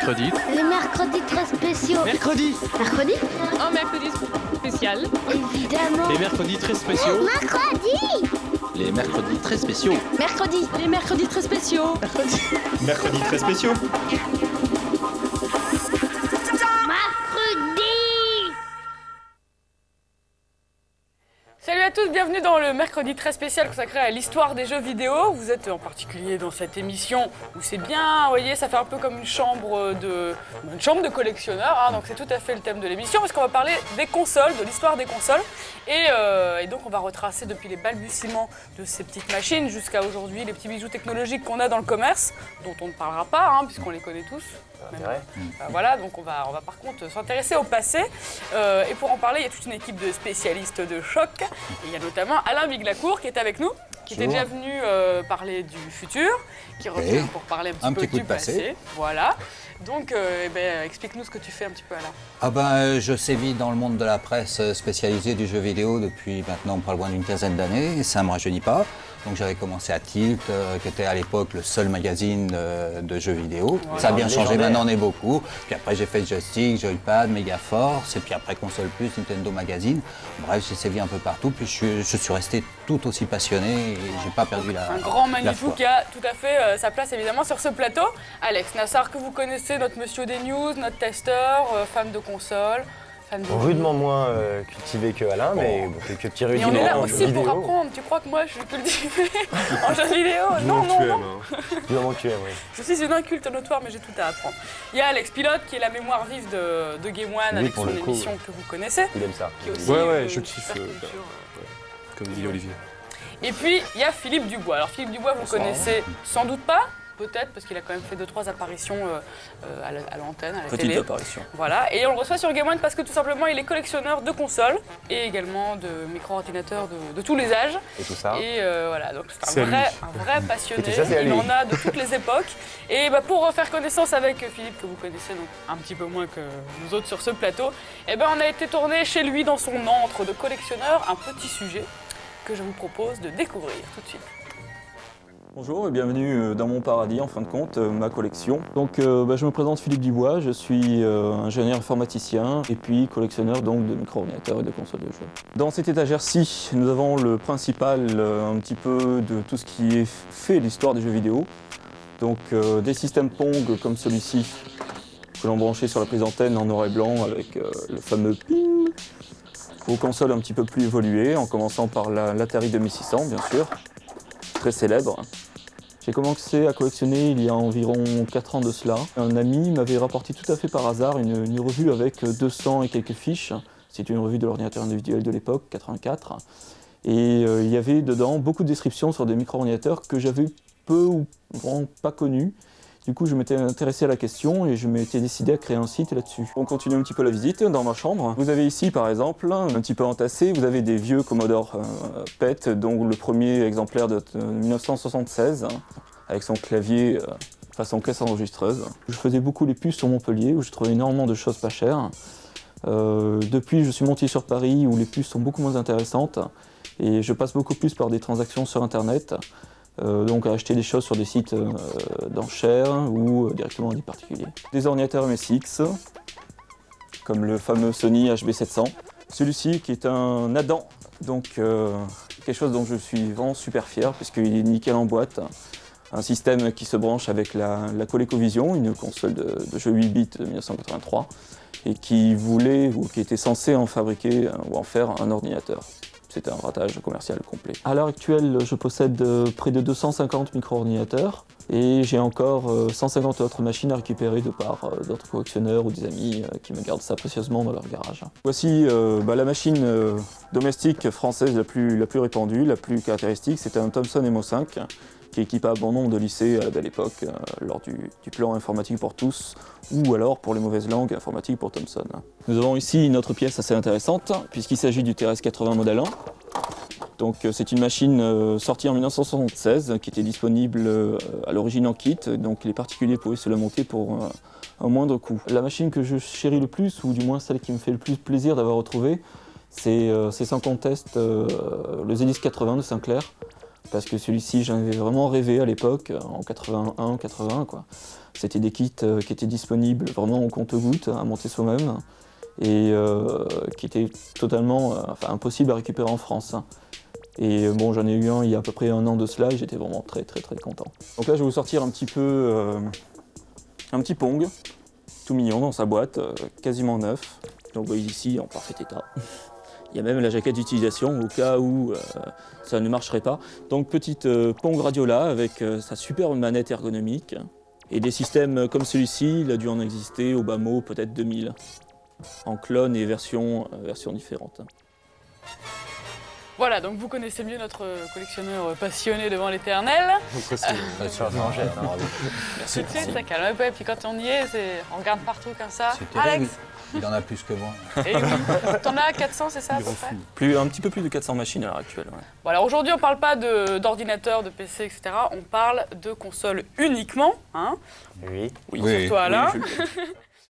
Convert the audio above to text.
mercredis. Les mercredis très spéciaux. Mercredi. Mercredi? Un mercredi spécial. Évidemment. Les mercredis très spéciaux. Mercredi. Les mercredis très spéciaux. Mercredi. Les mercredis très spéciaux. Mercredis très spéciaux. Salut à tous, bienvenue dans le mercredi très spécial consacré à l'histoire des jeux vidéo. Vous êtes en particulier dans cette émission où c'est bien, vous voyez, ça fait un peu comme une chambre de collectionneur, hein, donc c'est tout à fait le thème de l'émission parce qu'on va parler des consoles, de l'histoire des consoles. Et donc on va retracer depuis les balbutiements de ces petites machines jusqu'à aujourd'hui les petits bijoux technologiques qu'on a dans le commerce, dont on ne parlera pas, hein, puisqu'on les connaît tous. Voilà, donc on va par contre s'intéresser au passé. Et pour en parler, il y a toute une équipe de spécialistes de choc. Et il y a notamment Alain Biglacourt qui est avec nous, qui était déjà venu parler du futur, qui revient pour parler un petit peu du passé. Voilà. Donc, explique-nous ce que tu fais un petit peu, Alain. Je sévis dans le monde de la presse spécialisée du jeu vidéo depuis maintenant pas loin d'une quinzaine d'années, et ça ne me rajeunit pas. Donc j'avais commencé à Tilt, qui était à l'époque le seul magazine de jeux vidéo. Ouais, ça a bien changé, maintenant on est beaucoup. Puis après j'ai fait Joystick, Joypad, Megaforce, et puis après Console Plus, Nintendo Magazine. Bref, j'ai sévi un peu partout, puis je suis resté tout aussi passionné et j'ai pas perdu la foi. Un grand magnifique qui a tout à fait sa place évidemment sur ce plateau. Alex Nassar, que vous connaissez, notre monsieur des news, notre testeur, fan de console. Rudement moins cultivé que Alain, mais quelques petits rudiments. Et on est là aussi pour apprendre. Tu crois que moi je suis cultivé en jeux vidéo? Non. Du moment que tu aimes, oui. Je suis une inculte notoire, mais j'ai tout à apprendre. Il y a Alex Pilote, qui est la mémoire vive de Game One, avec son émission que vous connaissez. Il aime ça. Ouais, je kiffe. Comme dit Olivier. Et puis, il y a Philippe Dubois. Alors Philippe Dubois, vous connaissez sans doute pas. Peut-être, parce qu'il a quand même fait 2-3 apparitions à l'antenne, à la télé. Petite apparition. Voilà, et on le reçoit sur Game One parce que tout simplement il est collectionneur de consoles et également de micro-ordinateurs de tous les âges. Et tout ça. Et voilà, donc c'est un vrai passionné, ça, il en a de toutes les époques. Et pour faire connaissance avec Philippe, que vous connaissez donc un petit peu moins que nous autres sur ce plateau, on a été tourné chez lui dans son antre de collectionneur, un petit sujet que je vous propose de découvrir tout de suite. Bonjour et bienvenue dans mon paradis, en fin de compte, ma collection. Donc je me présente Philippe Dubois, je suis ingénieur informaticien et puis collectionneur donc, de micro-ordinateurs et de consoles de jeux. Dans cette étagère-ci, nous avons le principal un petit peu de tout ce qui est fait l'histoire des jeux vidéo. Donc des systèmes Pong comme celui-ci, que l'on branchait sur la prise d'antenne en noir et blanc avec le fameux ping, aux consoles un petit peu plus évoluées, en commençant par l'Atari 2600 bien sûr, très célèbre. J'ai commencé à collectionner il y a environ 4 ans de cela. Un ami m'avait rapporté tout à fait par hasard une revue avec 200 et quelques fiches. C'est une revue de l'ordinateur individuel de l'époque, 84. Et il y avait dedans beaucoup de descriptions sur des micro-ordinateurs que j'avais peu ou vraiment pas connus. Du coup, je m'étais intéressé à la question et je m'étais décidé à créer un site là-dessus. On continue un petit peu la visite dans ma chambre. Vous avez ici, par exemple, un petit peu entassé, vous avez des vieux Commodore PET, dont le premier exemplaire de 1976, avec son clavier façon caisse enregistreuse. Je faisais beaucoup les puces sur Montpellier, où je trouvais énormément de choses pas chères. Depuis, je suis monté sur Paris, où les puces sont beaucoup moins intéressantes, et je passe beaucoup plus par des transactions sur Internet. Donc à acheter des choses sur des sites d'enchères ou directement à des particuliers. Des ordinateurs MSX, comme le fameux Sony HB700. Celui-ci qui est un Adam, donc quelque chose dont je suis vraiment super fier puisqu'il est nickel en boîte. Un système qui se branche avec la ColecoVision, une console de jeux 8 bits de 1983, et qui voulait ou qui était censé en fabriquer ou en faire un ordinateur. C'était un ratage commercial complet. À l'heure actuelle, je possède près de 250 micro-ordinateurs et j'ai encore 150 autres machines à récupérer de part d'autres collectionneurs ou des amis qui me gardent ça précieusement dans leur garage. Voici la machine domestique française la plus répandue, la plus caractéristique, c'est un Thomson MO5 qui équipa un bon nombre de lycées à la belle époque lors du plan informatique pour tous ou alors pour les mauvaises langues informatique pour Thomson. Nous avons ici une autre pièce assez intéressante puisqu'il s'agit du TRS-80 modèle 1. Donc c'est une machine sortie en 1976 qui était disponible à l'origine en kit, donc les particuliers pouvaient se la monter pour un moindre coût. La machine que je chéris le plus, ou du moins celle qui me fait le plus plaisir d'avoir retrouvé, c'est sans conteste le ZX80 de Sinclair. parce que celui-ci, j'en avais vraiment rêvé à l'époque, en 81, 81 quoi. C'était des kits qui étaient disponibles vraiment au compte-gouttes, à monter soi-même, et qui étaient totalement impossibles à récupérer en France. Et bon, j'en ai eu un il y a à peu près 1 an de cela, et j'étais vraiment très content. Donc là, je vais vous sortir un petit peu un petit Pong, tout mignon dans sa boîte, quasiment neuf. Donc vous voyez ici, en parfait état. Il y a même la jaquette d'utilisation au cas où ça ne marcherait pas. Donc petite Pong Radiola avec sa superbe manette ergonomique. Et des systèmes comme celui-ci, il a dû en exister au bas mot peut-être 2000. En clone et versions différentes. Voilà, donc vous connaissez mieux notre collectionneur passionné devant l'éternel. Ça changeait, non, bravo. Tout de suite, ça calme un peu, et puis quand on y est, on regarde partout comme ça. C'est terrible. Alex, Il en a plus que moi. et t'en as 400, c'est ça à peu près? Un petit peu plus de 400 machines à l'heure actuelle. Ouais. Bon, alors aujourd'hui, on parle pas d'ordinateur, de PC, etc. On parle de consoles uniquement, hein. Oui. Oui, surtout Alain. Oui,